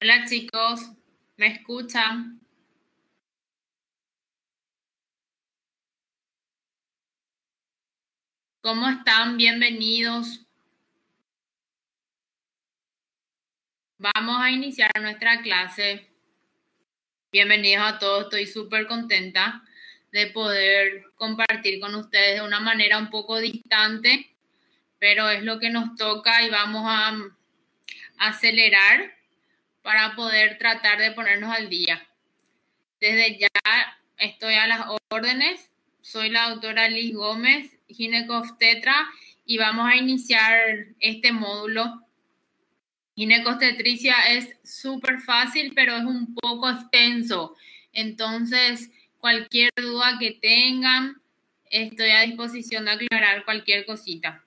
Hola chicos, ¿me escuchan? ¿Cómo están? Bienvenidos. Vamos a iniciar nuestra clase. Bienvenidos a todos, estoy súper contenta de poder compartir con ustedes de una manera un poco distante, pero es lo que nos toca y vamos a acelerar para poder tratar de ponernos al día. Desde ya estoy a las órdenes. Soy la doctora Liz Gómez, ginecobstetra, y vamos a iniciar este módulo. Ginecobstetricia es súper fácil, pero es un poco extenso. Entonces, cualquier duda que tengan, estoy a disposición de aclarar cualquier cosita.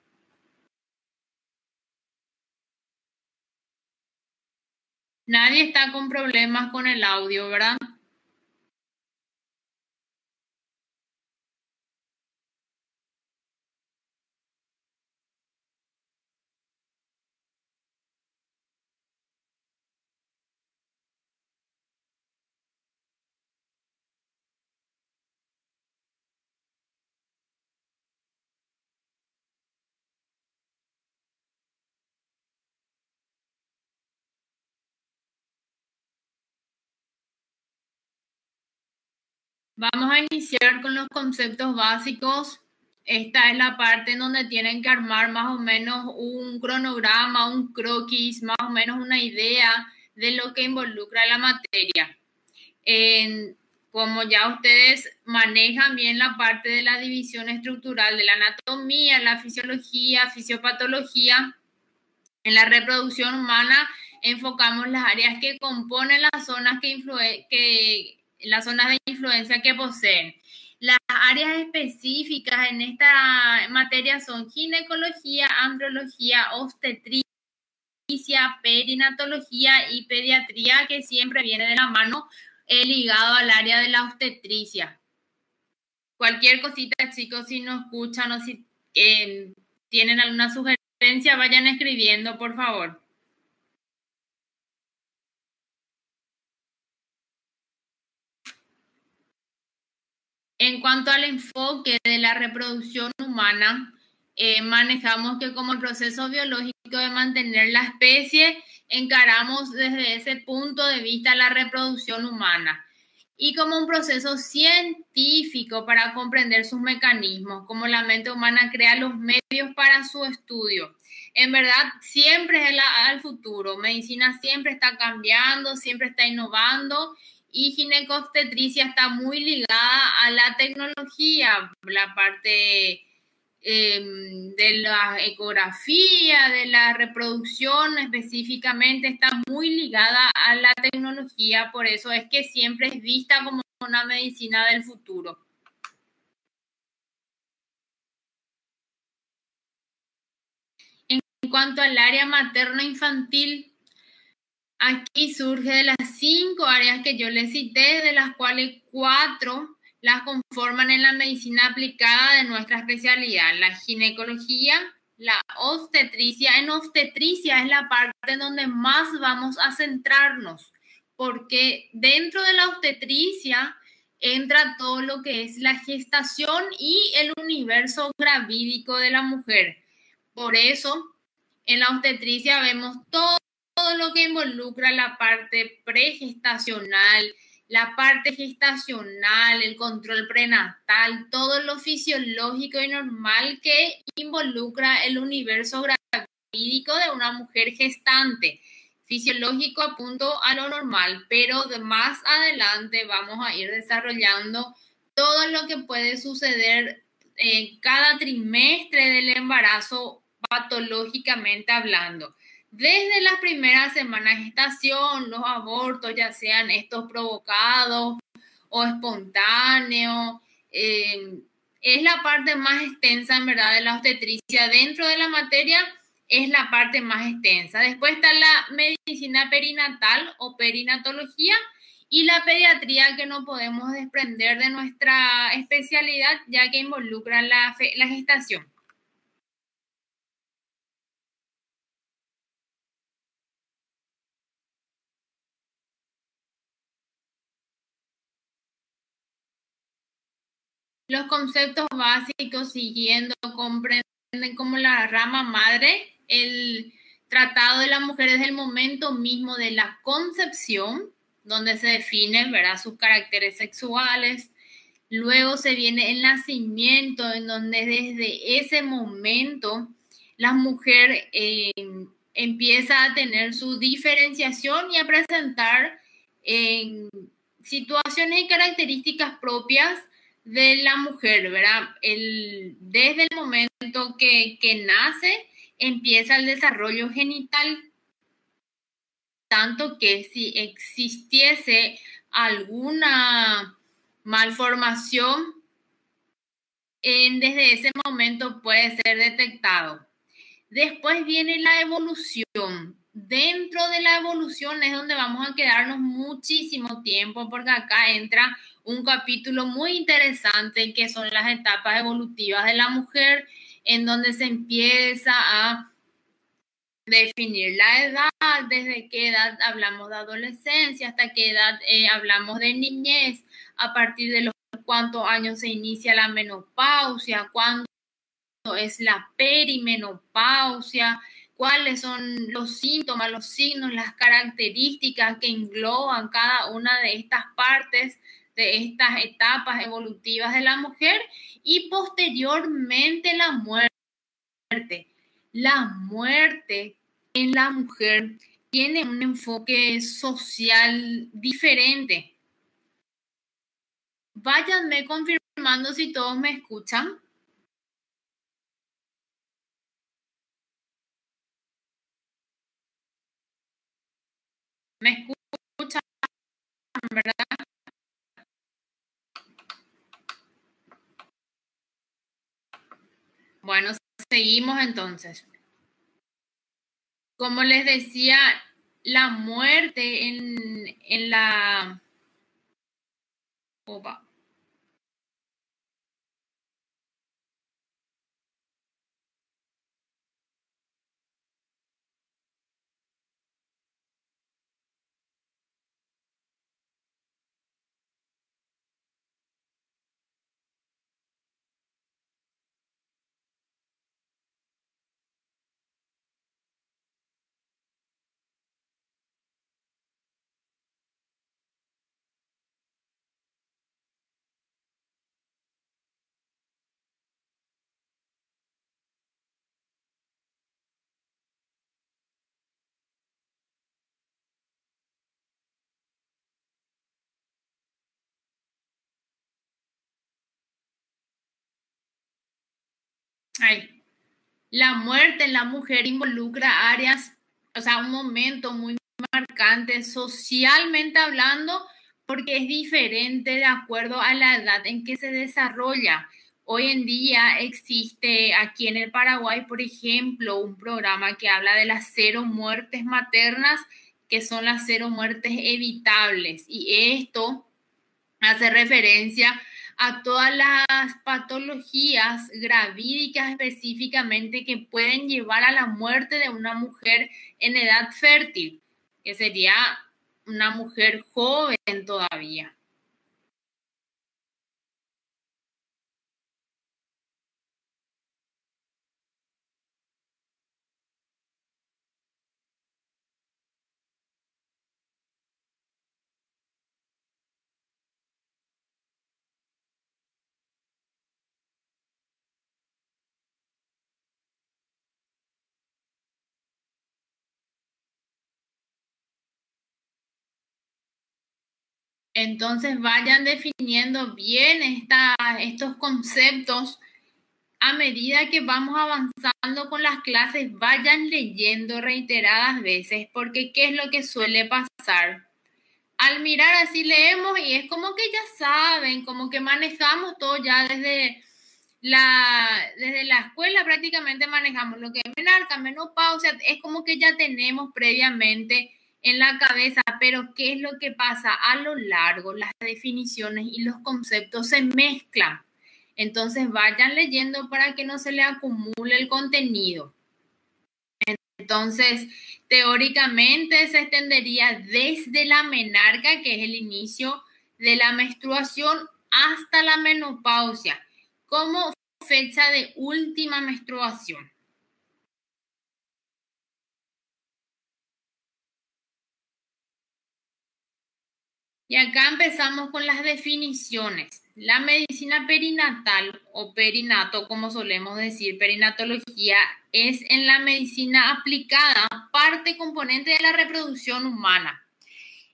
Nadie está con problemas con el audio, ¿verdad? Vamos a iniciar con los conceptos básicos. Esta es la parte en donde tienen que armar más o menos un cronograma, un croquis, más o menos una idea de lo que involucra la materia. Como ya ustedes manejan bien la parte de la división estructural de la anatomía, la fisiología, fisiopatología, en la reproducción humana enfocamos las áreas que componen las zonas las zonas de influencia que poseen. Las áreas específicas en esta materia son ginecología, andrología, obstetricia, perinatología y pediatría, que siempre viene de la mano ligado al área de la obstetricia. Cualquier cosita, chicos, si no escuchan o si tienen alguna sugerencia, vayan escribiendo, por favor. En cuanto al enfoque de la reproducción humana, manejamos que como el proceso biológico de mantener la especie, encaramos desde ese punto de vista la reproducción humana y como un proceso científico para comprender sus mecanismos, como la mente humana crea los medios para su estudio. En verdad, siempre es al futuro. Medicina siempre está cambiando, siempre está innovando, y ginecobstetricia está muy ligada a la tecnología, la parte de la ecografía, de la reproducción específicamente, está muy ligada a la tecnología, por eso es que siempre es vista como una medicina del futuro. En cuanto al área materno-infantil, aquí surge de las 5 áreas que yo les cité, de las cuales 4 las conforman en la medicina aplicada de nuestra especialidad, la ginecología, la obstetricia. En obstetricia es la parte en donde más vamos a centrarnos, porque dentro de la obstetricia entra todo lo que es la gestación y el universo gravídico de la mujer. Por eso, en la obstetricia vemos todo lo que involucra la parte pregestacional, la parte gestacional, el control prenatal, todo lo fisiológico y normal que involucra el universo gravídico de una mujer gestante. Fisiológico apunto a lo normal, pero de más adelante vamos a ir desarrollando todo lo que puede suceder en cada trimestre del embarazo patológicamente hablando. Desde las primeras semanas de gestación, los abortos, ya sean estos provocados o espontáneos, es la parte más extensa, en verdad, de la obstetricia. Dentro de la materia es la parte más extensa. Después está la medicina perinatal o perinatología y la pediatría, que no podemos desprender de nuestra especialidad, ya que involucra la gestación. Los conceptos básicos siguiendo comprenden como la rama madre, el tratado de la mujer desde el momento mismo de la concepción, donde se definen, ¿verdad?, sus caracteres sexuales. Luego se viene el nacimiento, en donde desde ese momento la mujer empieza a tener su diferenciación y a presentar situaciones y características propias de la mujer, ¿verdad? Desde el momento que nace, empieza el desarrollo genital, tanto que si existiese alguna malformación, desde ese momento puede ser detectado. Después viene la evolución. Dentro de la evolución es donde vamos a quedarnos muchísimo tiempo, porque acá entra un capítulo muy interesante que son las etapas evolutivas de la mujer, en donde se empieza a definir la edad, desde qué edad hablamos de adolescencia, hasta qué edad hablamos de niñez, a partir de los cuántos años se inicia la menopausia, cuándo es la perimenopausia, cuáles son los síntomas, los signos, las características que engloban cada una de estas partes, de estas etapas evolutivas de la mujer, y posteriormente la muerte. La muerte en la mujer tiene un enfoque social diferente. Váyanme confirmando si todos me escuchan. ¿Me escuchan, verdad? Bueno, seguimos entonces. Como les decía, la muerte en la... Opa. Ay, la muerte en la mujer involucra áreas, o sea, un momento muy marcante socialmente hablando, porque es diferente de acuerdo a la edad en que se desarrolla. Hoy en día existe aquí en el Paraguay, por ejemplo, un programa que habla de las 0 muertes maternas, que son las 0 muertes evitables. Y esto hace referencia a todas las patologías gravídicas específicamente que pueden llevar a la muerte de una mujer en edad fértil, que sería una mujer joven todavía. Entonces vayan definiendo bien estos conceptos a medida que vamos avanzando con las clases. Vayan leyendo reiteradas veces, porque ¿qué es lo que suele pasar? Al mirar así leemos y es como que ya saben, como que manejamos todo ya desde la escuela, prácticamente manejamos lo que es menarca, menopausia, es como que ya tenemos previamente en la cabeza, pero ¿qué es lo que pasa? A lo largo las definiciones y los conceptos se mezclan. Entonces vayan leyendo para que no se le acumule el contenido. Entonces, teóricamente se extendería desde la menarca, que es el inicio de la menstruación, hasta la menopausia como fecha de última menstruación. Y acá empezamos con las definiciones. La medicina perinatal o perinato, como solemos decir, perinatología, es en la medicina aplicada parte componente de la reproducción humana.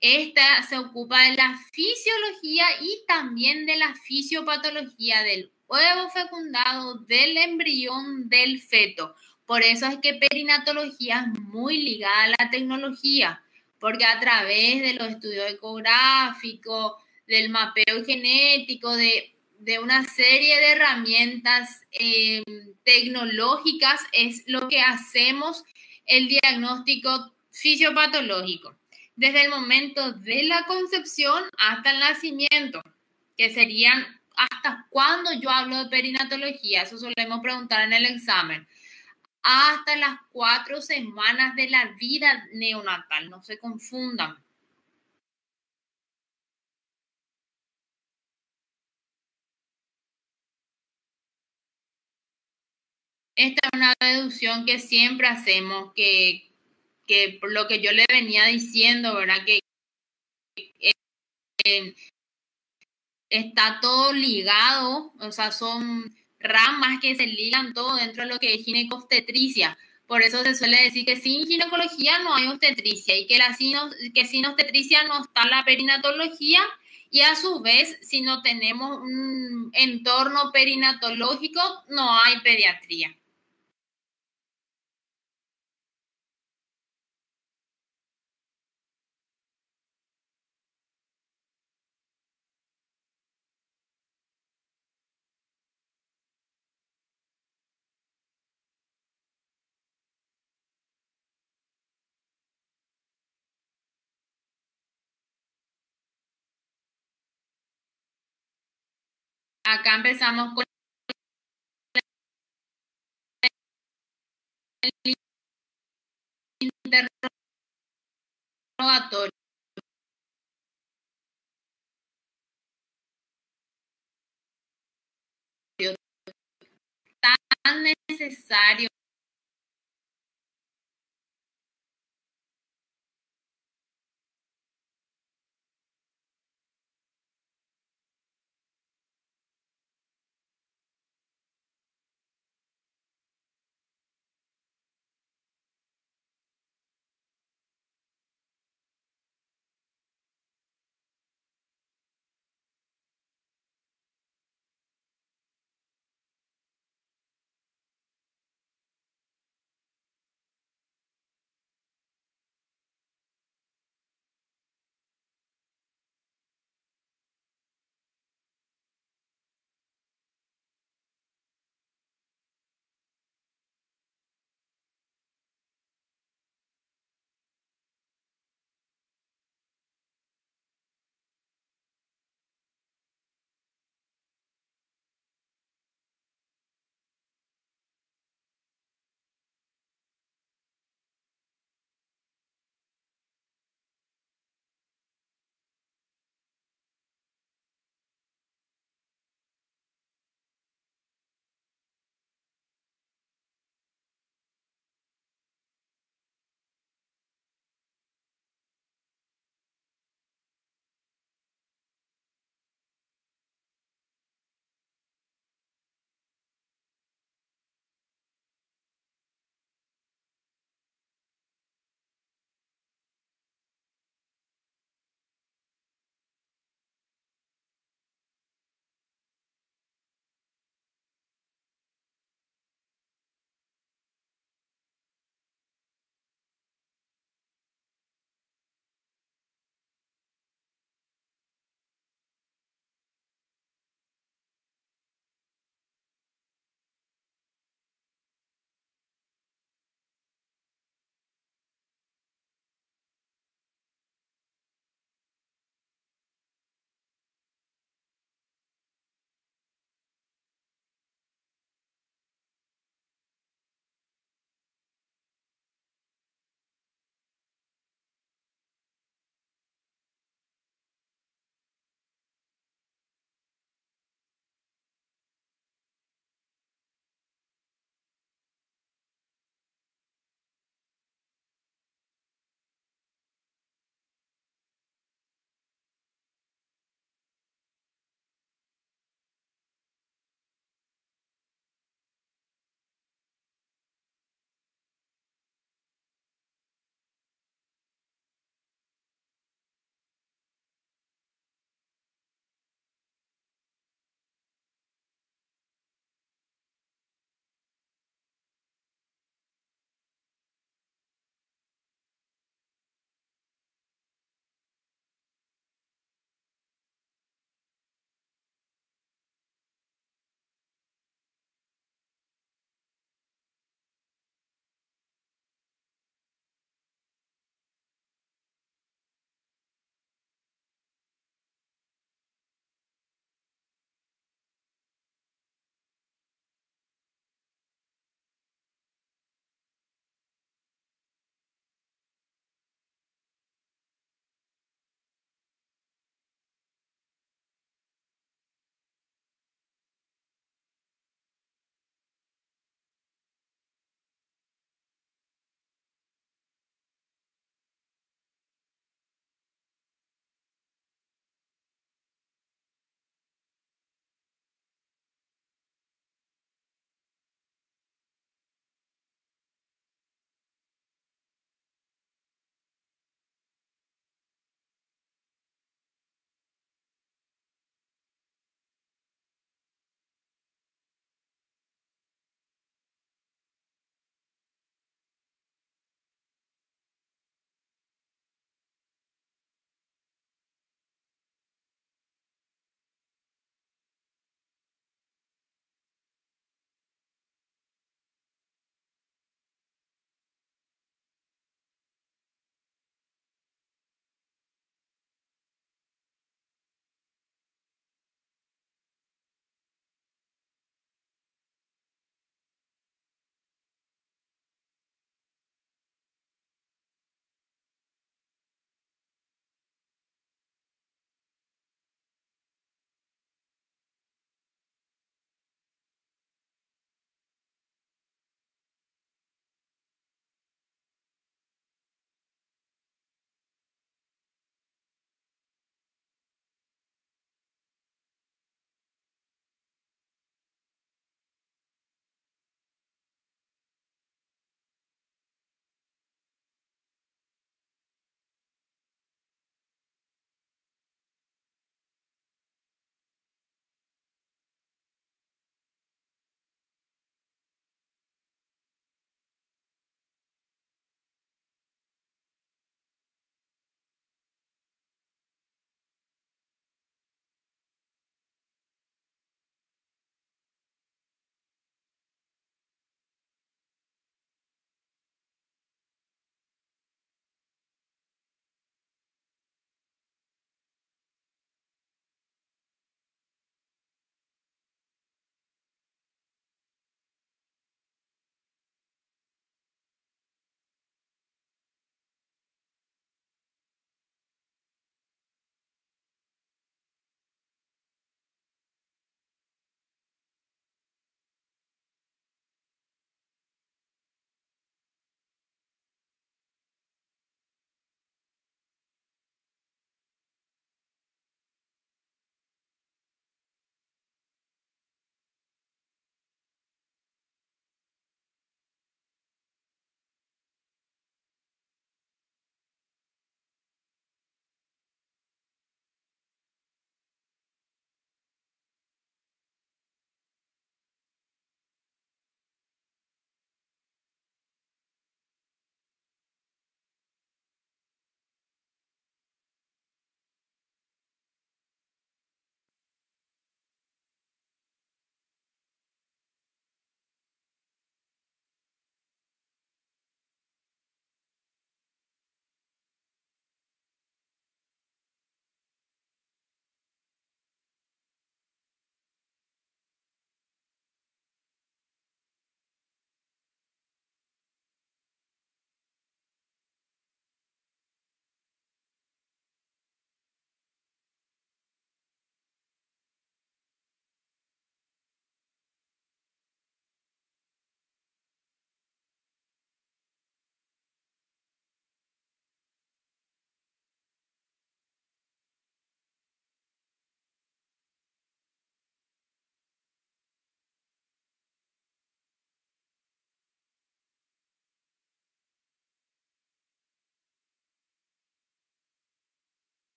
Esta se ocupa de la fisiología y también de la fisiopatología del huevo fecundado, del embrión, del feto. Por eso es que perinatología es muy ligada a la tecnología, porque a través de los estudios ecográficos, del mapeo genético, de una serie de herramientas tecnológicas es lo que hacemos el diagnóstico fisiopatológico desde el momento de la concepción hasta el nacimiento, que serían hasta cuando yo hablo de perinatología, eso solemos preguntar en el examen, hasta las 4 semanas de la vida neonatal, no se confundan. Esta es una deducción que siempre hacemos, que por lo que yo le venía diciendo, ¿verdad? Que está todo ligado, o sea, son ramas que se ligan todo dentro de lo que es ginecobstetricia. Por eso se suele decir que sin ginecología no hay obstetricia y que sin obstetricia no está la perinatología y a su vez, si no tenemos un entorno perinatológico, no hay pediatría. Acá empezamos con el interrogatorio. Tan necesario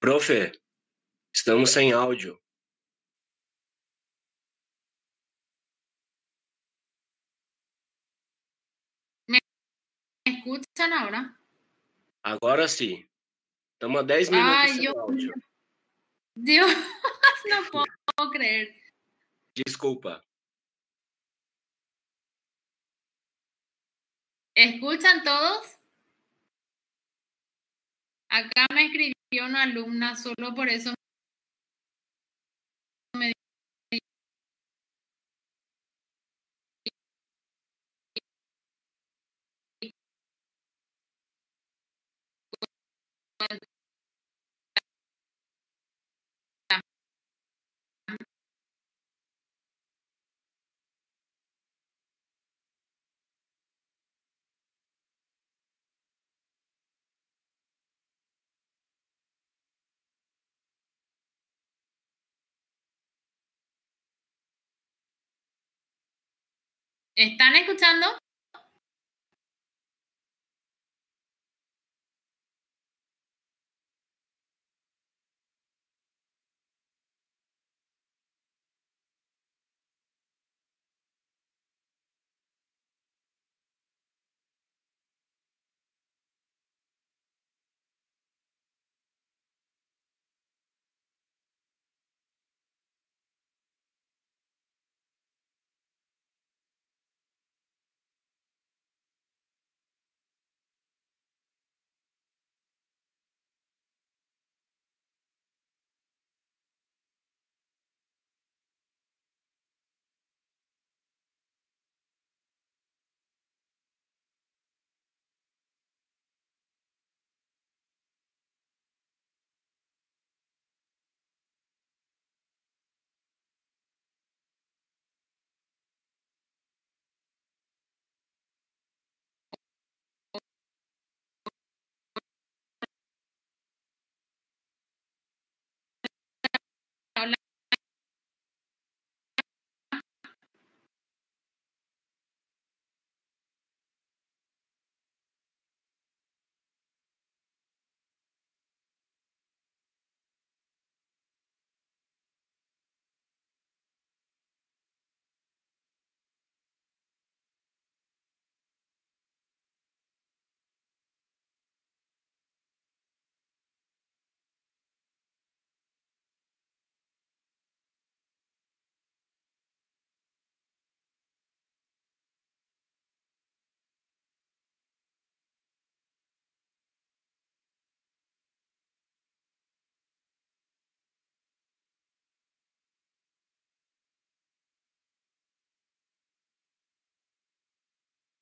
Profe, estamos sem áudio. ¿Me escuchan ahora? Agora sim. Estamos a 10 minutos Ay, sem áudio. Dios, no puedo creer. Desculpa. ¿Escuchan todos? Acá me escribió una alumna, solo por eso me ¿Están escuchando? Hola.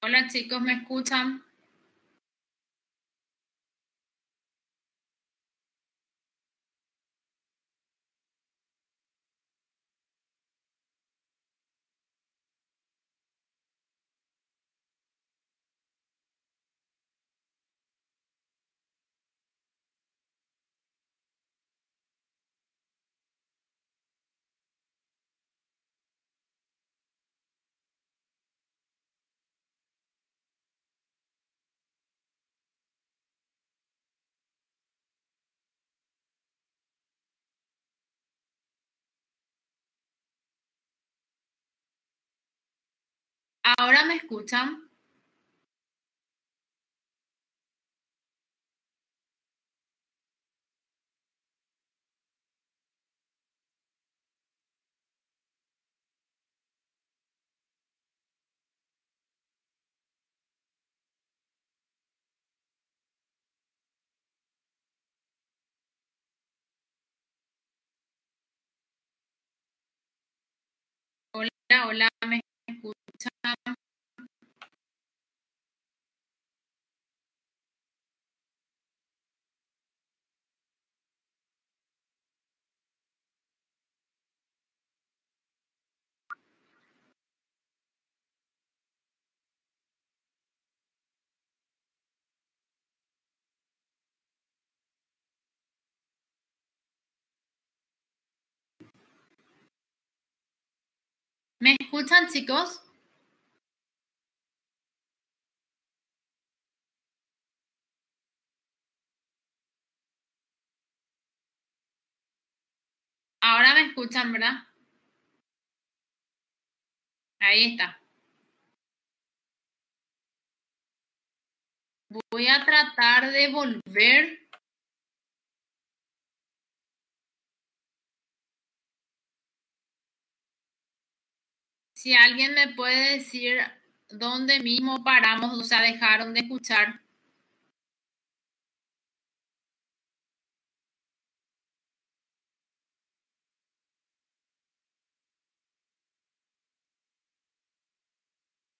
Hola chicos, ¿me escuchan? ¿Ahora me escuchan? Hola, hola, ¿me escuchan? ¿Me escuchan chicos? Ahora me escuchan, ¿verdad? Ahí está. Voy a tratar de volver. Si alguien me puede decir dónde mismo paramos, o sea, dejaron de escuchar.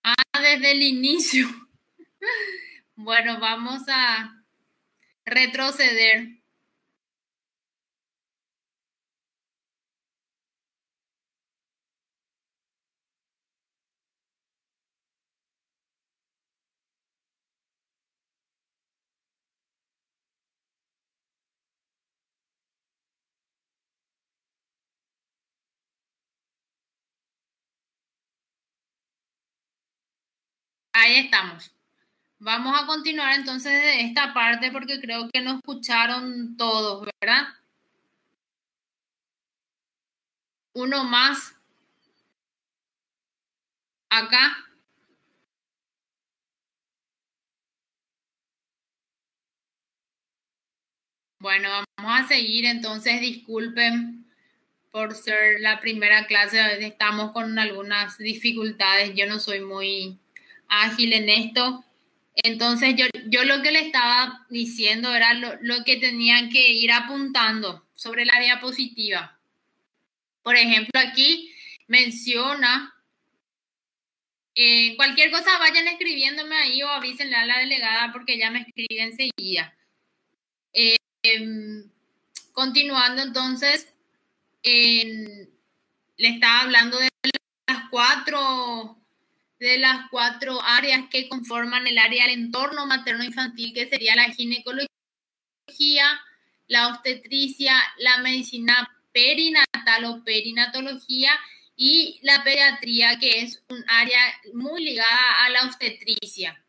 Ah, desde el inicio. Bueno, vamos a retroceder. Ahí estamos. Vamos a continuar entonces de esta parte porque creo que no escucharon todos, ¿verdad? Uno más. Acá. Bueno, vamos a seguir entonces. Disculpen por ser la primera clase. A veces estamos con algunas dificultades. Yo no soy muy ágil en esto. Entonces yo lo que le estaba diciendo era lo que tenían que ir apuntando sobre la diapositiva. Por ejemplo, aquí menciona, cualquier cosa vayan escribiéndome ahí o avísenle a la delegada porque ella me escribe enseguida. Continuando entonces, le estaba hablando de las cuatro áreas que conforman el área del entorno materno-infantil, que sería la ginecología, la obstetricia, la medicina perinatal o perinatología y la pediatría, que es un área muy ligada a la obstetricia.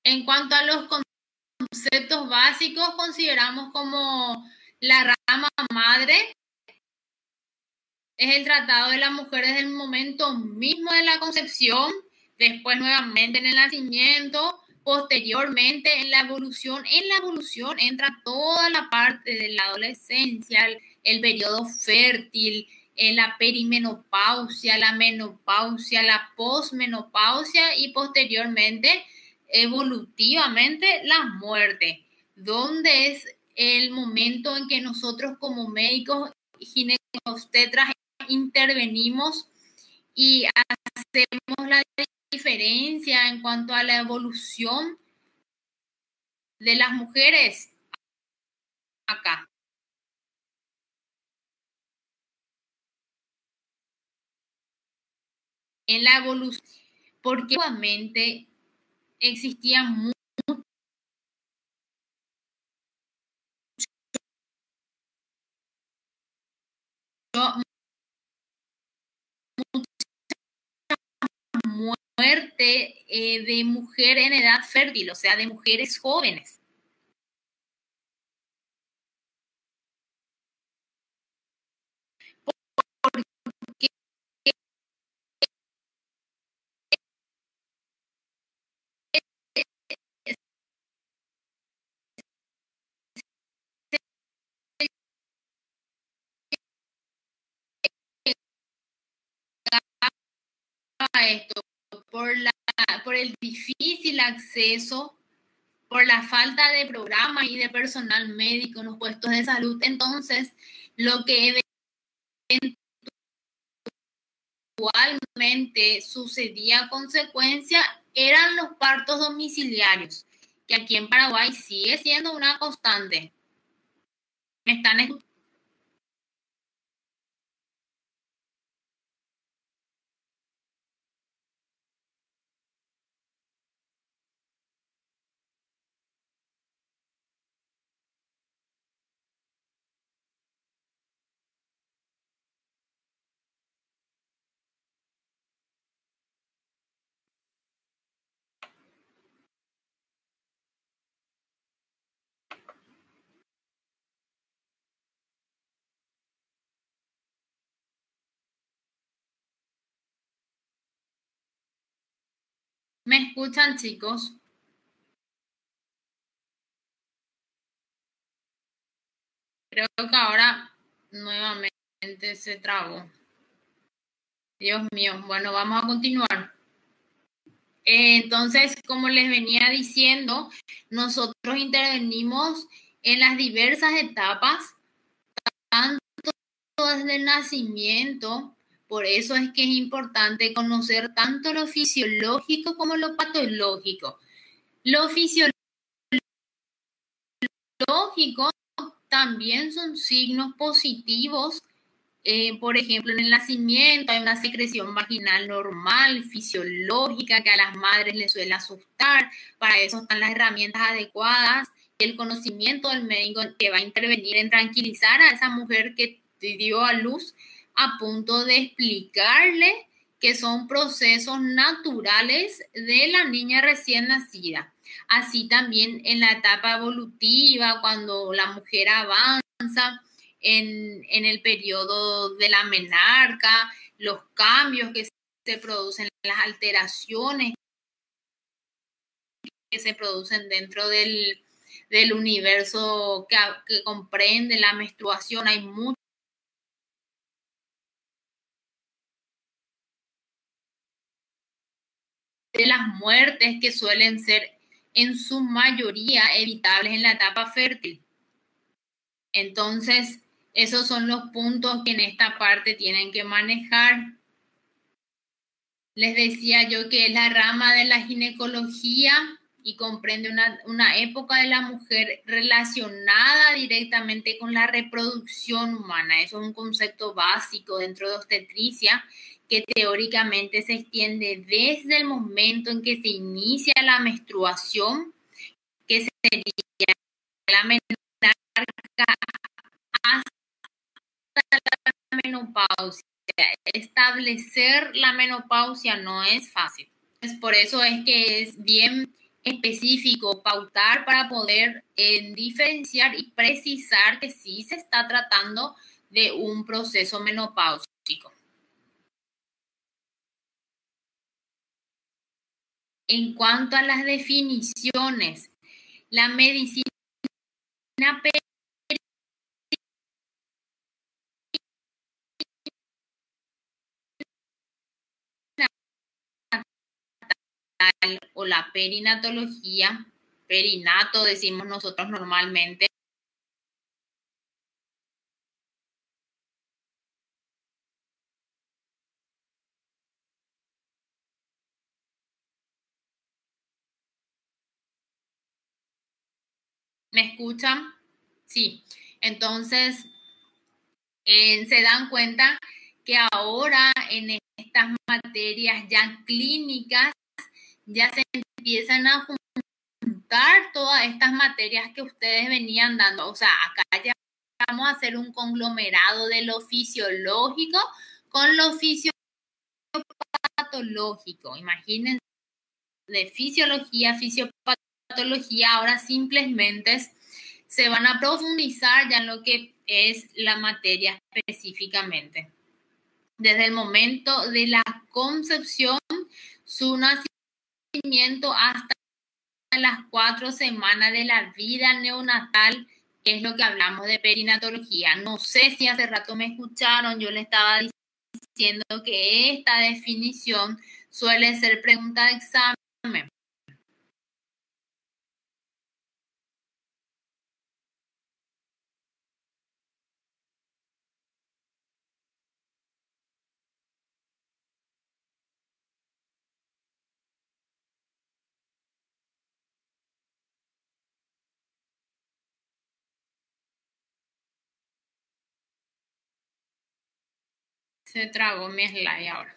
En cuanto a los conceptos básicos, consideramos como la rama madre es el tratado de la mujer desde el momento mismo de la concepción, después nuevamente en el nacimiento, posteriormente en la evolución. En la evolución entra toda la parte de la adolescencia, el periodo fértil, la perimenopausia, la menopausia, la posmenopausia y posteriormente, evolutivamente, la muerte, donde es el momento en que nosotros como médicos ginecobstetras intervenimos y hacemos la diferencia en cuanto a la evolución de las mujeres acá. En la evolución, porque obviamente existía mucho muerte de mujer en edad fértil, o sea, de mujeres jóvenes. Porque esto, por el difícil acceso, por la falta de programas y de personal médico en los puestos de salud. Entonces, lo que eventualmente sucedía a consecuencia eran los partos domiciliarios, que aquí en Paraguay sigue siendo una constante. ¿Me están escuchando? ¿Me escuchan, chicos? Creo que ahora nuevamente se trabó. Dios mío. Bueno, vamos a continuar. Entonces, como les venía diciendo, nosotros intervenimos en las diversas etapas, tanto desde el nacimiento. Por eso es que es importante conocer tanto lo fisiológico como lo patológico. Lo fisiológico también son signos positivos. Por ejemplo, en el nacimiento hay una secreción vaginal normal, fisiológica, que a las madres les suele asustar. Para eso están las herramientas adecuadas y el conocimiento del médico que va a intervenir en tranquilizar a esa mujer que dio a luz, a punto de explicarle que son procesos naturales de la niña recién nacida. Así también en la etapa evolutiva, cuando la mujer avanza en el periodo de la menarca, los cambios que se producen, las alteraciones que se producen dentro del universo que comprende la menstruación. Hay muchas de las muertes que suelen ser en su mayoría evitables en la etapa fértil. Entonces, esos son los puntos que en esta parte tienen que manejar. Les decía yo que es la rama de la ginecología y comprende una época de la mujer relacionada directamente con la reproducción humana. Eso es un concepto básico dentro de obstetricia que teóricamente se extiende desde el momento en que se inicia la menstruación, que sería la menarca, hasta la menopausia. Establecer la menopausia no es fácil. Por eso es que es bien específico pautar para poder diferenciar y precisar que sí se está tratando de un proceso menopáusico. En cuanto a las definiciones, la medicina o la perinatología, perinato decimos nosotros normalmente, ¿me escuchan? Sí. Entonces, se dan cuenta que ahora en estas materias ya clínicas ya se empiezan a juntar todas estas materias que ustedes venían dando. O sea, acá ya vamos a hacer un conglomerado de lo fisiológico con lo fisiopatológico. Imagínense, de fisiología, fisiopatología, ahora simplemente se van a profundizar ya en lo que es la materia específicamente. Desde el momento de la concepción, su nacimiento, hasta las 4 semanas de la vida neonatal, es lo que hablamos de perinatología. No sé si hace rato me escucharon, yo le estaba diciendo que esta definición suele ser pregunta de examen. Se trabó mi slide ahora.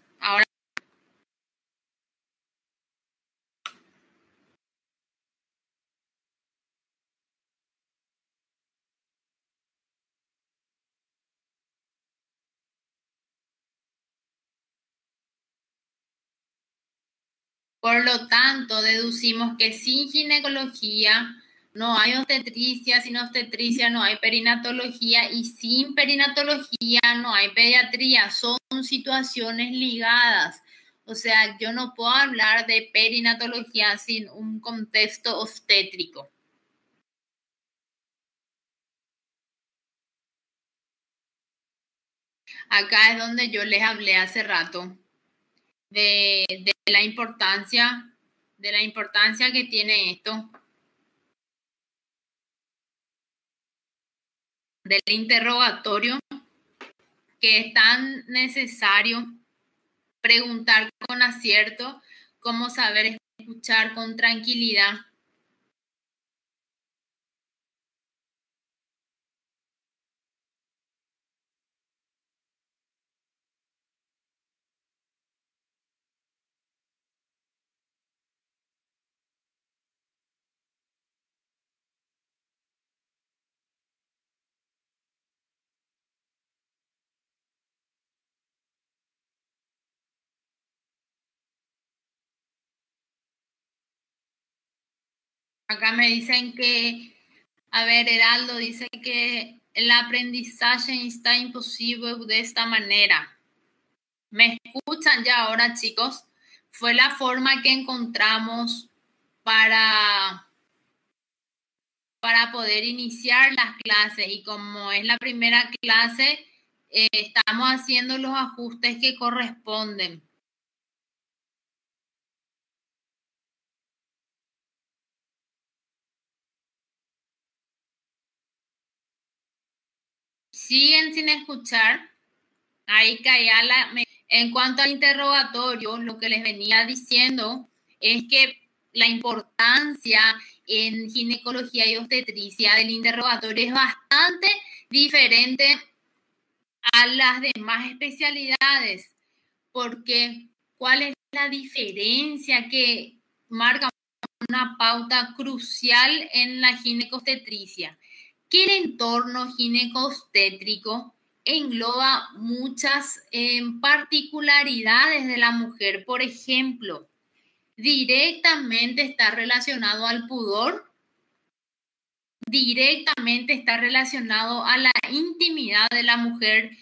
Por lo tanto, deducimos que sin ginecología no hay obstetricia, sin obstetricia no hay perinatología y sin perinatología no hay pediatría. Son situaciones ligadas. O sea, yo no puedo hablar de perinatología sin un contexto obstétrico. Acá es donde yo les hablé hace rato de la importancia que tiene esto, del interrogatorio, que es tan necesario preguntar con acierto, cómo saber escuchar con tranquilidad. Acá me dicen que, a ver, Heraldo dice que el aprendizaje está imposible de esta manera. ¿Me escuchan ya ahora, chicos? Fue la forma que encontramos para poder iniciar las clases, y como es la primera clase, estamos haciendo los ajustes que corresponden. Siguen sin escuchar. Ahí caía en cuanto al interrogatorio, lo que les venía diciendo es que la importancia en ginecología y obstetricia del interrogatorio es bastante diferente a las demás especialidades, porque ¿cuál es la diferencia que marca una pauta crucial en la ginecobstetricia? Que el entorno ginecobstétrico engloba muchas particularidades de la mujer. Por ejemplo, directamente está relacionado al pudor, directamente está relacionado a la intimidad de la mujer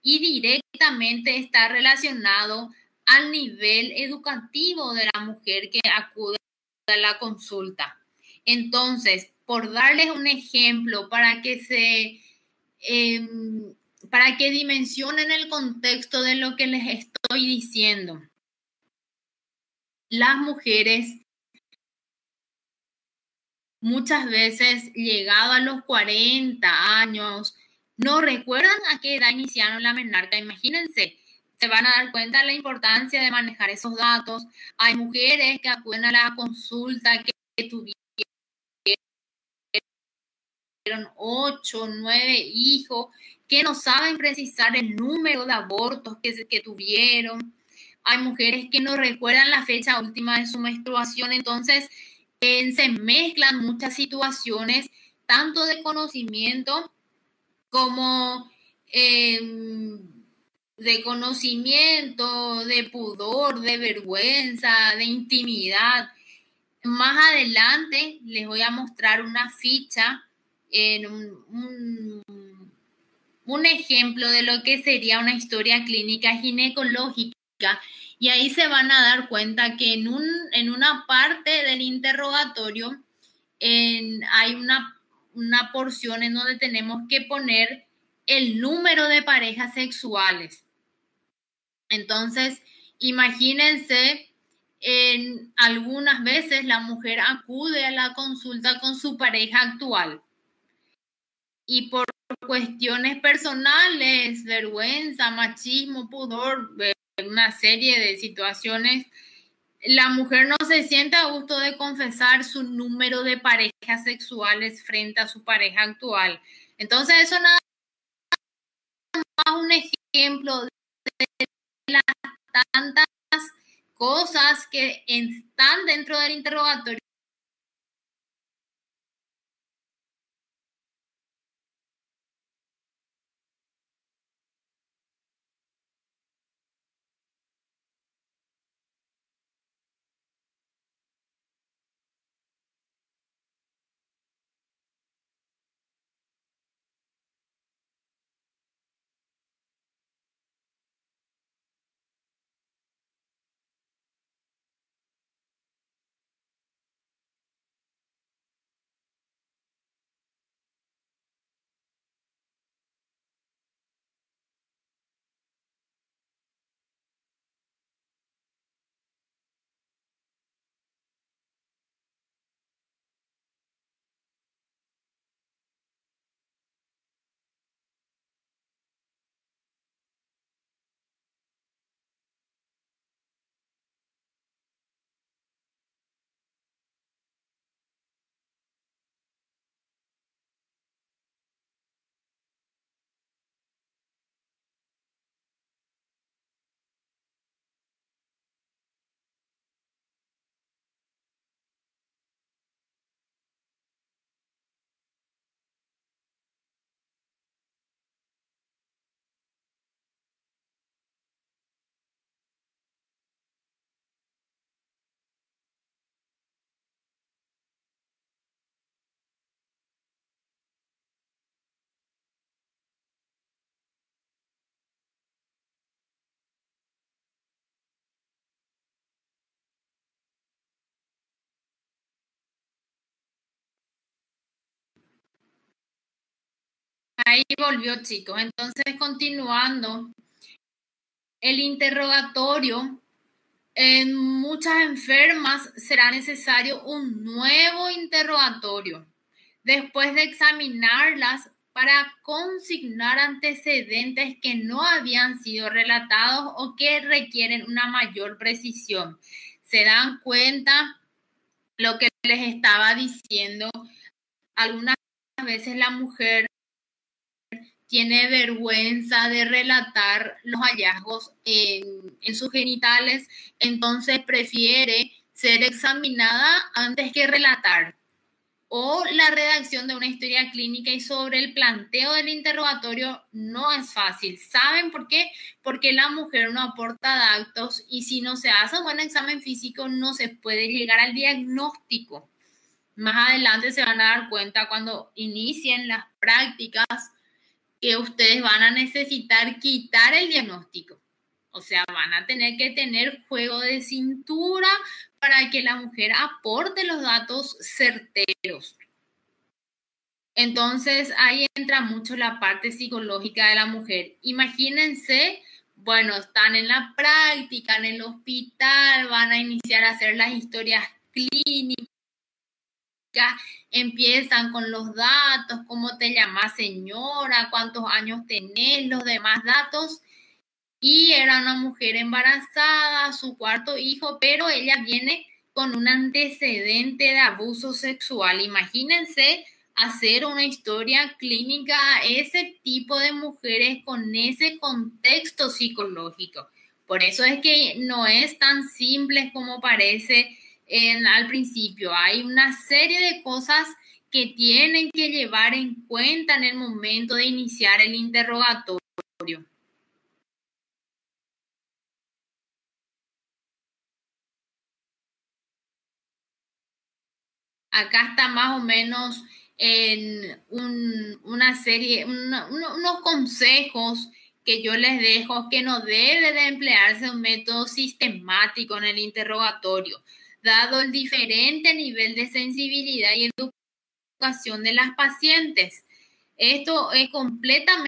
y directamente está relacionado al nivel educativo de la mujer que acude a la consulta. Entonces, por darles un ejemplo para que dimensionen el contexto de lo que les estoy diciendo. Las mujeres muchas veces, llegado a los 40 años, no recuerdan a qué edad iniciaron la menarca. Imagínense, se van a dar cuenta de la importancia de manejar esos datos. Hay mujeres que acuden a la consulta que tuvieron 8, 9 hijos, que no saben precisar el número de abortos que tuvieron. Hay mujeres que no recuerdan la fecha última de su menstruación. Entonces, se mezclan muchas situaciones, tanto de conocimiento como de conocimiento, de pudor, de vergüenza, de intimidad. Más adelante les voy a mostrar una ficha en un ejemplo de lo que sería una historia clínica ginecológica, y ahí se van a dar cuenta que en una parte del interrogatorio hay una porción en donde tenemos que poner el número de parejas sexuales. Entonces, imagínense, algunas veces la mujer acude a la consulta con su pareja actual y por cuestiones personales, vergüenza, machismo, pudor, una serie de situaciones, la mujer no se siente a gusto de confesar su número de parejas sexuales frente a su pareja actual. Entonces, eso nada más un ejemplo de las tantas cosas que están dentro del interrogatorio volvió, chicos. Entonces, continuando, el interrogatorio, en muchas enfermas será necesario un nuevo interrogatorio después de examinarlas para consignar antecedentes que no habían sido relatados o que requieren una mayor precisión. ¿Se dan cuenta lo que les estaba diciendo? Algunas veces la mujer tiene vergüenza de relatar los hallazgos en sus genitales, entonces prefiere ser examinada antes que relatar. O la redacción de una historia clínica y sobre el planteo del interrogatorio no es fácil. ¿Saben por qué? Porque la mujer no aporta datos y si no se hace un buen examen físico no se puede llegar al diagnóstico. Más adelante se van a dar cuenta cuando inicien las prácticas que ustedes van a necesitar quitar el diagnóstico. O sea, van a tener que tener juego de cintura para que la mujer aporte los datos certeros. Entonces, ahí entra mucho la parte psicológica de la mujer. Imagínense, bueno, están en la práctica, en el hospital, van a iniciar a hacer las historias clínicas, empiezan con los datos, cómo te llamas señora, cuántos años tenés, los demás datos. Y era una mujer embarazada, su cuarto hijo, pero ella viene con un antecedente de abuso sexual. Imagínense hacer una historia clínica a ese tipo de mujeres con ese contexto psicológico. Por eso es que no es tan simple como parece al principio. Hay una serie de cosas que tienen que llevar en cuenta en el momento de iniciar el interrogatorio. Acá está más o menos en una serie, unos consejos que yo les dejo, que no debe de emplearse un método sistemático en el interrogatorio, dado el diferente nivel de sensibilidad y educación de las pacientes. Esto es completamente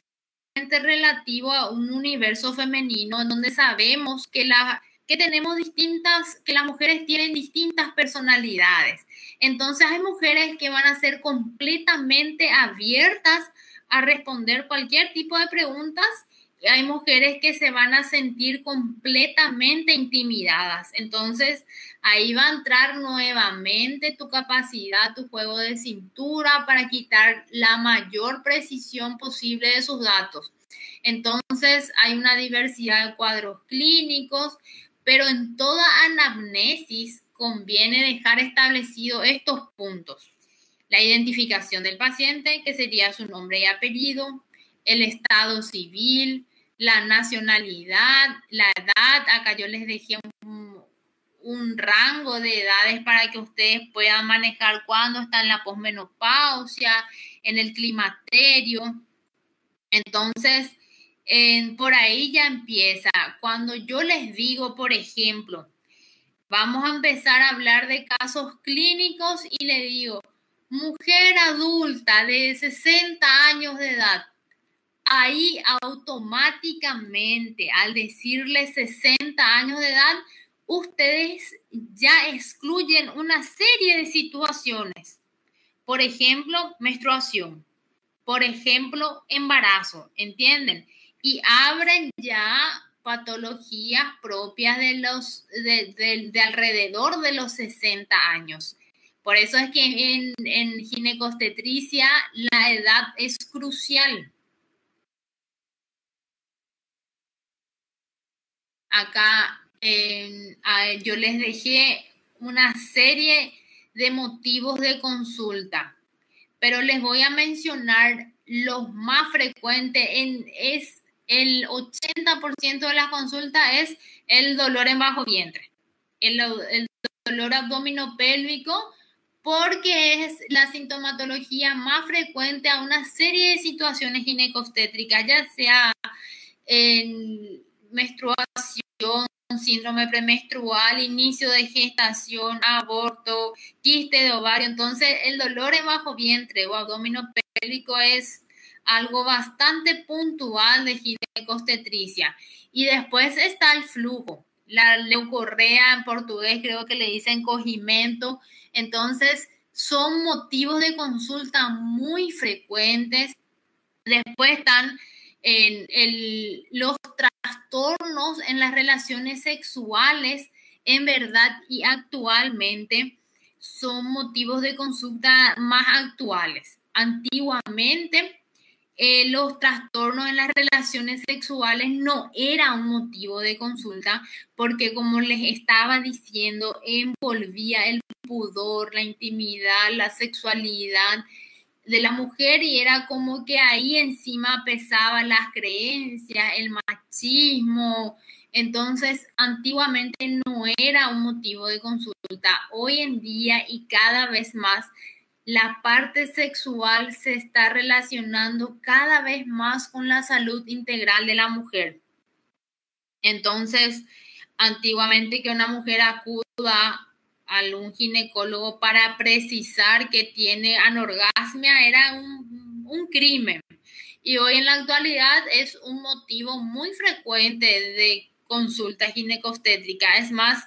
relativo a un universo femenino en donde sabemos que tenemos que las mujeres tienen distintas personalidades. Entonces hay mujeres que van a ser completamente abiertas a responder cualquier tipo de preguntas y hay mujeres que se van a sentir completamente intimidadas. Entonces ahí va a entrar nuevamente tu capacidad, tu juego de cintura para quitar la mayor precisión posible de sus datos. Entonces hay una diversidad de cuadros clínicos, pero en toda anamnesis conviene dejar establecidos estos puntos. La identificación del paciente, que sería su nombre y apellido, el estado civil, la nacionalidad, la edad. Acá yo les dejé un rango de edades para que ustedes puedan manejar cuando están en la posmenopausia, en el climaterio. Entonces, por ahí ya empieza. Cuando yo les digo, por ejemplo, vamos a empezar a hablar de casos clínicos y le digo, mujer adulta de 60 años de edad, ahí automáticamente al decirle 60 años de edad, ustedes ya excluyen una serie de situaciones. Por ejemplo, menstruación. Por ejemplo, embarazo, ¿entienden? Y abren ya patologías propias de alrededor de los 60 años. Por eso es que en ginecobstetricia la edad es crucial. Acá yo les dejé una serie de motivos de consulta, pero les voy a mencionar los más frecuentes. Es el 80% de las consultas es el dolor en bajo vientre, el dolor abdominopélvico, porque es la sintomatología más frecuente a una serie de situaciones ginecobstétricas, ya sea en menstruación, síndrome premenstrual, inicio de gestación, aborto, quiste de ovario. Entonces, el dolor en bajo vientre o abdominopélvico es algo bastante puntual de ginecostetricia. Y después está el flujo, la leucorrea en portugués creo que le dicen cogimento. Entonces son motivos de consulta muy frecuentes. Después están los trastornos en las relaciones sexuales, en verdad y actualmente son motivos de consulta más actuales. Antiguamente, los trastornos en las relaciones sexuales no era un motivo de consulta porque, como les estaba diciendo, envolvía el pudor, la intimidad, la sexualidad de la mujer y era como que ahí encima pesaban las creencias, el machismo. Entonces, antiguamente no era un motivo de consulta. Hoy en día y cada vez más, la parte sexual se está relacionando cada vez más con la salud integral de la mujer. Entonces, antiguamente que una mujer acuda a un ginecólogo para precisar que tiene anorgasmia era un crimen. Y hoy en la actualidad es un motivo muy frecuente de consulta ginecostétrica. Es más,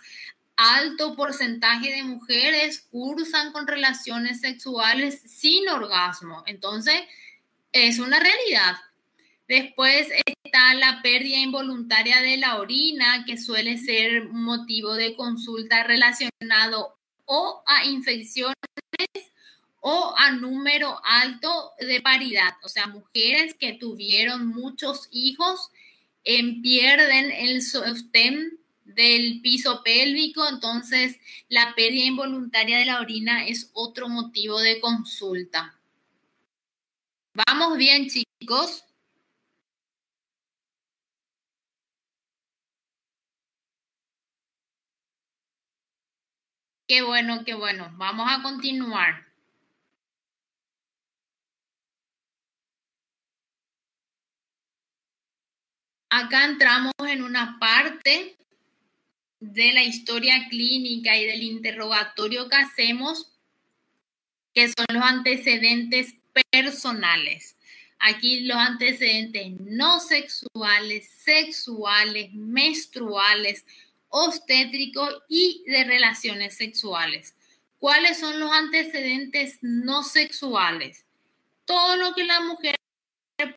alto porcentaje de mujeres cursan con relaciones sexuales sin orgasmo. Entonces, es una realidad. Después está la pérdida involuntaria de la orina, que suele ser motivo de consulta relacionado o a infecciones o a número alto de paridad. O sea, mujeres que tuvieron muchos hijos pierden el sostén del piso pélvico, entonces la pérdida involuntaria de la orina es otro motivo de consulta. ¿Vamos bien, chicos? Qué bueno, qué bueno. Vamos a continuar. Acá entramos en una parte de la historia clínica y del interrogatorio que hacemos, que son los antecedentes personales. Aquí los antecedentes no sexuales, sexuales, menstruales, obstétricos y de relaciones sexuales. ¿Cuáles son los antecedentes no sexuales? Todo lo que la mujer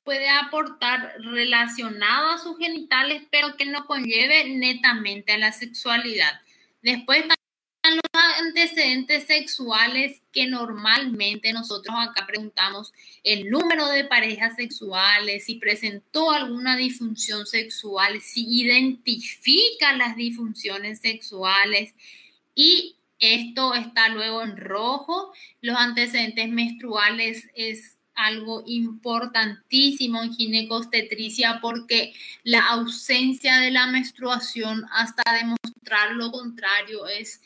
puede aportar relacionado a sus genitales, pero que no conlleve netamente a la sexualidad. Después están los antecedentes sexuales que normalmente nosotros acá preguntamos el número de parejas sexuales, si presentó alguna disfunción sexual, si identifica las disfunciones sexuales, y esto está luego en rojo. Los antecedentes menstruales es algo importantísimo en ginecostetricia porque la ausencia de la menstruación hasta demostrar lo contrario es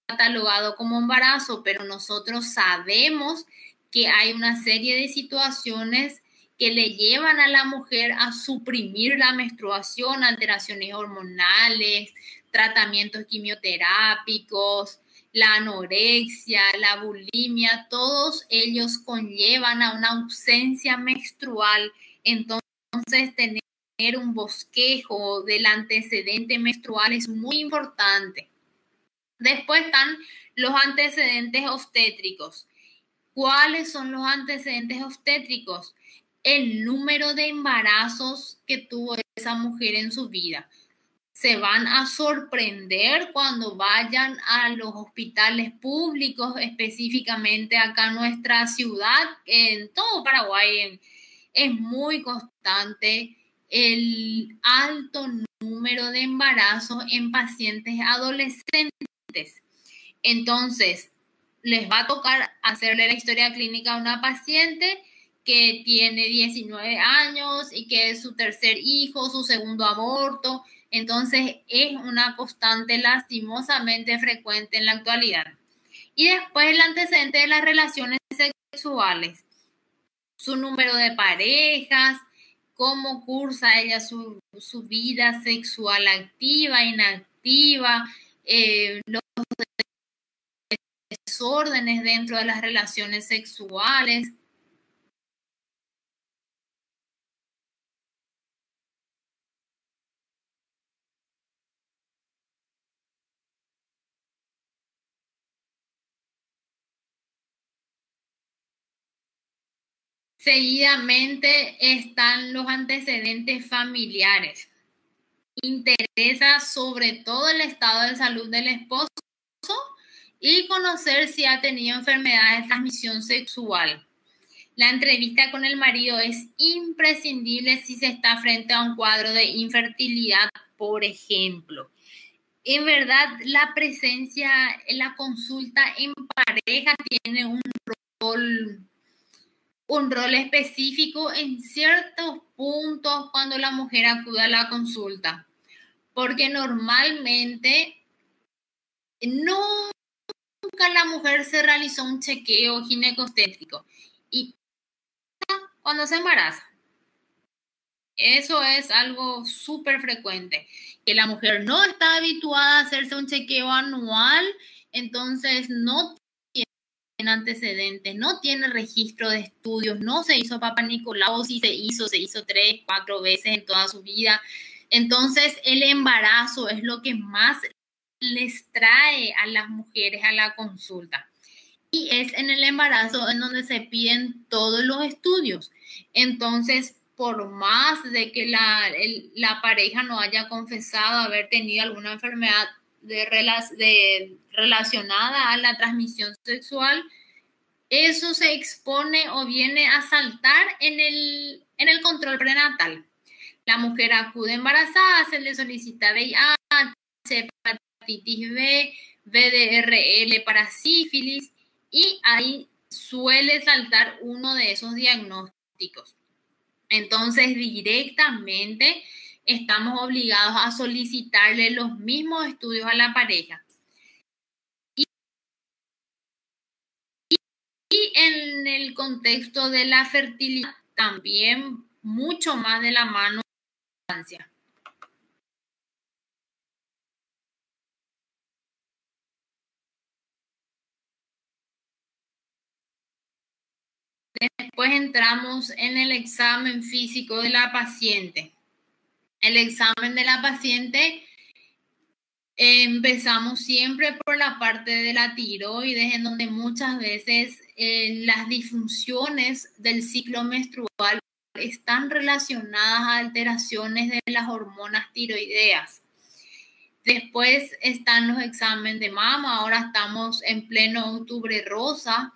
catalogado como embarazo, pero nosotros sabemos que hay una serie de situaciones que le llevan a la mujer a suprimir la menstruación, alteraciones hormonales, tratamientos quimioterápicos, la anorexia, la bulimia, todos ellos conllevan a una ausencia menstrual. Entonces, tener un bosquejo del antecedente menstrual es muy importante. Después están los antecedentes obstétricos. ¿Cuáles son los antecedentes obstétricos? El número de embarazos que tuvo esa mujer en su vida. Se van a sorprender cuando vayan a los hospitales públicos, específicamente acá en nuestra ciudad, en todo Paraguay. Es muy constante el alto número de embarazos en pacientes adolescentes. Entonces, les va a tocar hacerle la historia clínica a una paciente que tiene 19 años y que es su tercer hijo, su segundo aborto. Entonces, es una constante lastimosamente frecuente en la actualidad. Y después el antecedente de las relaciones sexuales, su número de parejas, cómo cursa ella su vida sexual activa, inactiva, los desórdenes dentro de las relaciones sexuales. Seguidamente están los antecedentes familiares. Interesa sobre todo el estado de salud del esposo y conocer si ha tenido enfermedades de transmisión sexual. La entrevista con el marido es imprescindible si se está frente a un cuadro de infertilidad, por ejemplo. En verdad, la presencia en la consulta en pareja tiene un rol específico en ciertos puntos cuando la mujer acude a la consulta, porque normalmente nunca la mujer se realizó un chequeo ginecostétrico y cuando se embaraza. Eso es algo súper frecuente, que la mujer no está habituada a hacerse un chequeo anual, entonces no tiene antecedentes, no tiene registro de estudios, no se hizo Papá Nicolau, si se hizo 3, 4 veces en toda su vida. Entonces el embarazo es lo que más les trae a las mujeres a la consulta. Y es en el embarazo en donde se piden todos los estudios. Entonces, por más de que la pareja no haya confesado haber tenido alguna enfermedad relacionada a la transmisión sexual, eso se expone o viene a saltar en el control prenatal. La mujer acude embarazada, se le solicita VIH, hepatitis B, VDRL para sífilis, y ahí suele saltar uno de esos diagnósticos. Entonces, directamente estamos obligados a solicitarle los mismos estudios a la pareja. Y en el contexto de la fertilidad, también mucho más de la mano de la infancia. Después entramos en el examen físico de la paciente. El examen de la paciente, empezamos siempre por la parte de la tiroides, en donde muchas veces las disfunciones del ciclo menstrual están relacionadas a alteraciones de las hormonas tiroideas. Después están los exámenes de mama. Ahora estamos en pleno octubre rosa.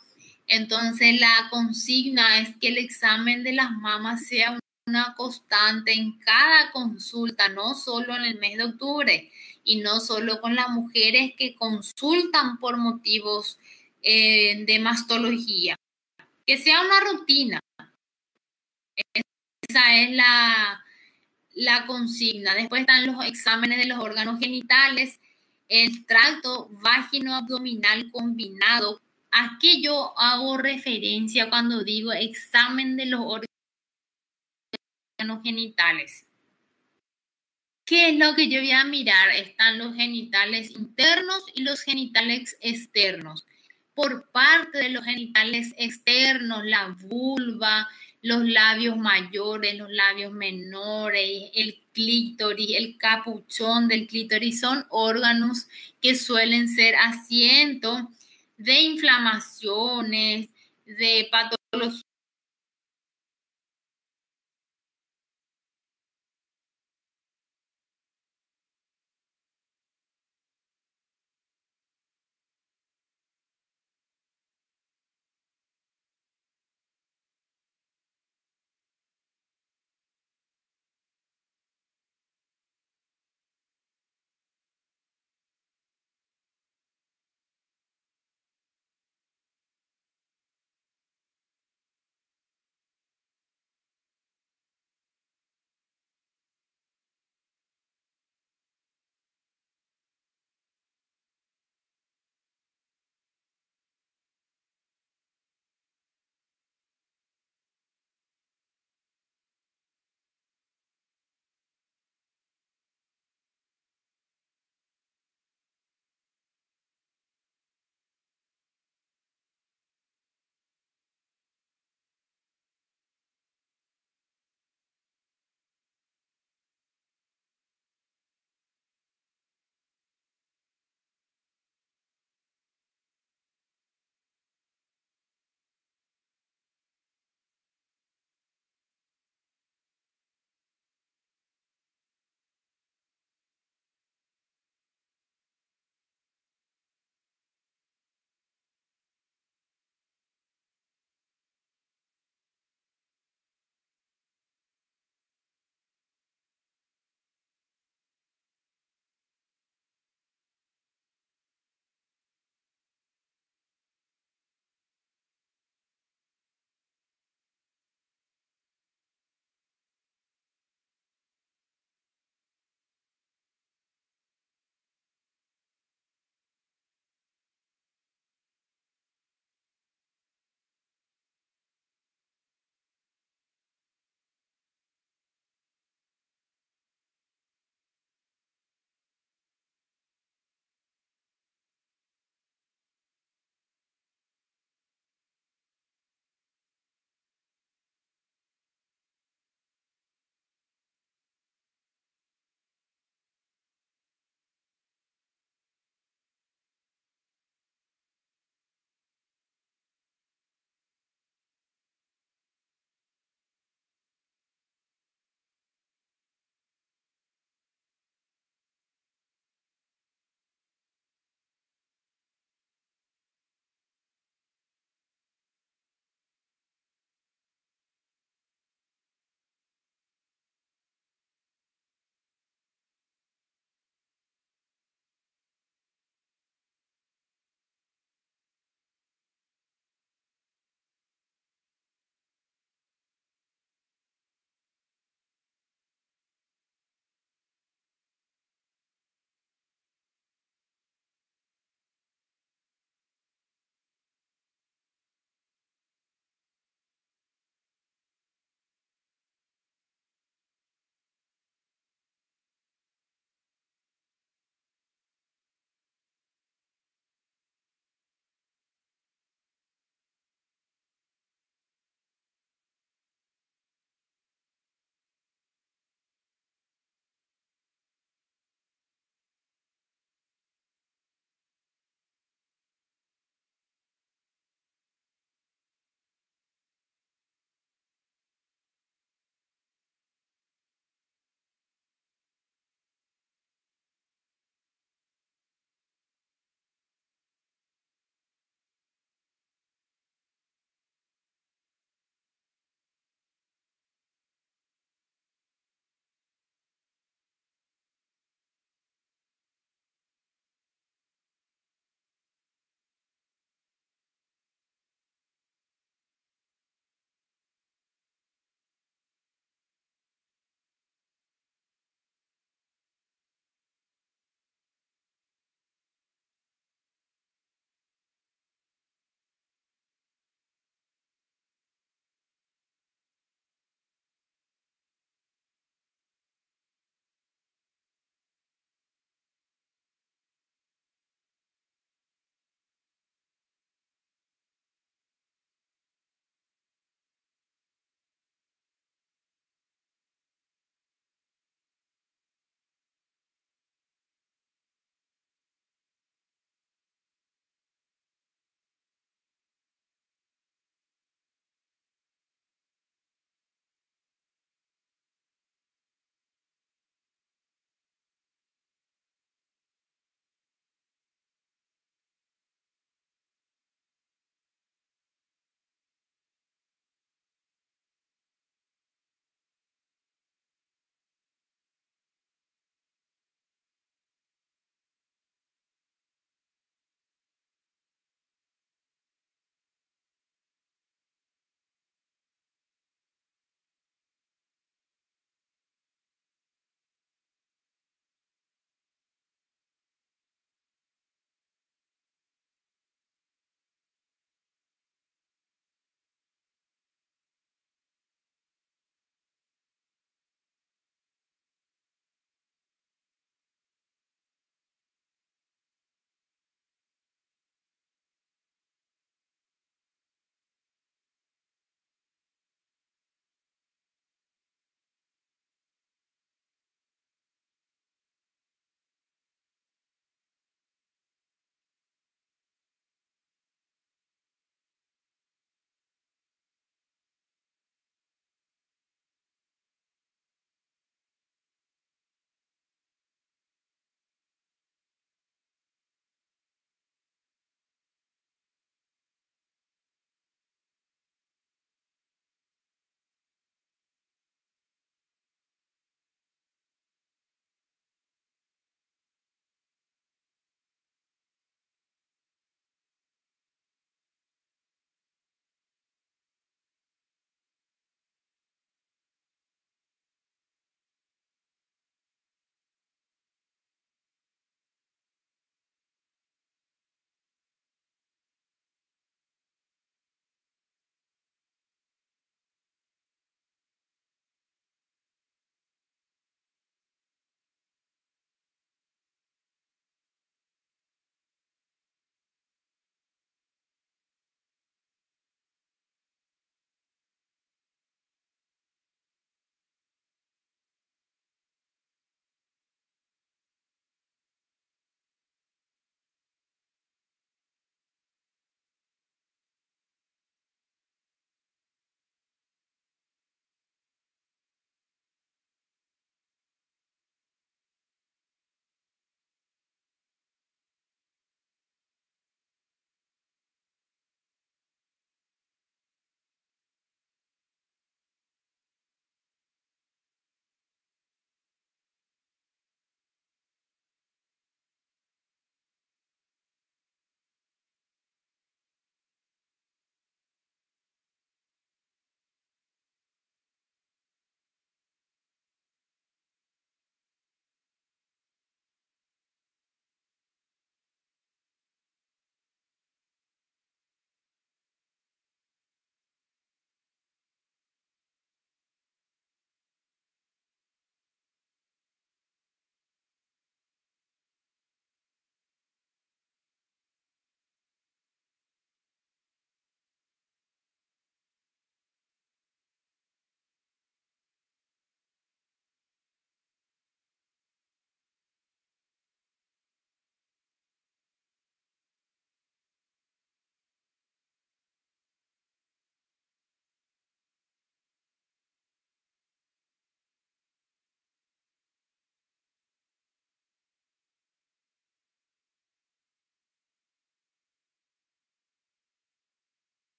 Entonces la consigna es que el examen de las mamas sea una constante en cada consulta, no solo en el mes de octubre y no solo con las mujeres que consultan por motivos de mastología. Que sea una rutina. Esa es la consigna. Después están los exámenes de los órganos genitales, el tracto vagino-abdominal combinado. ¿A qué yo hago referencia cuando digo examen de los órganos genitales? ¿Qué es lo que yo voy a mirar? Están los genitales internos y los genitales externos. Por parte de los genitales externos, la vulva, los labios mayores, los labios menores, el clítoris, el capuchón del clítoris, son órganos que suelen ser asiento de inflamaciones, de patologías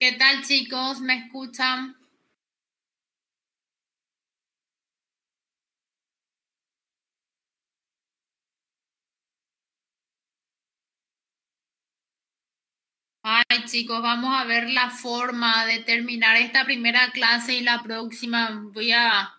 ¿Qué tal, chicos? ¿Me escuchan? Ay, chicos, vamos a ver la forma de terminar esta primera clase y la próxima voy a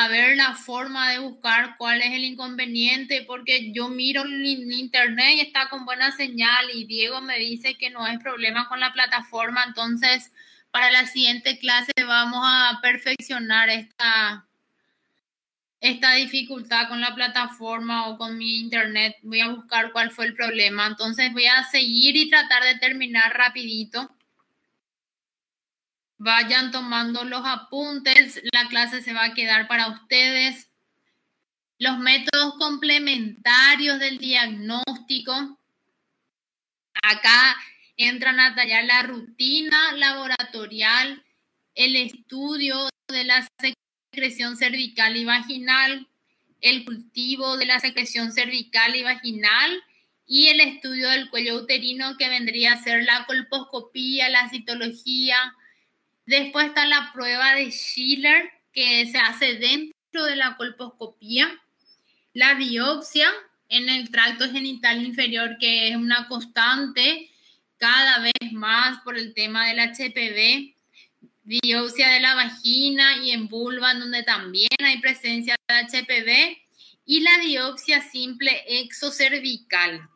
ver la forma de buscar cuál es el inconveniente, porque yo miro el internet y está con buena señal y Diego me dice que no hay problema con la plataforma, entonces para la siguiente clase vamos a perfeccionar esta dificultad con la plataforma o con mi internet. Voy a buscar cuál fue el problema, entonces voy a seguir y tratar de terminar rapidito. Vayan tomando los apuntes, la clase se va a quedar para ustedes. Los métodos complementarios del diagnóstico. Acá entran a tallar la rutina laboratorial, el estudio de la secreción cervical y vaginal, el cultivo de la secreción cervical y vaginal y el estudio del cuello uterino, que vendría a ser la colposcopía, la citología. Después está la prueba de Schiller, que se hace dentro de la colposcopía. La biopsia en el tracto genital inferior, que es una constante cada vez más por el tema del HPV. Biopsia de la vagina y en vulva, donde también hay presencia de HPV. Y la biopsia simple exocervical.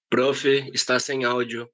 Profe, está sem áudio.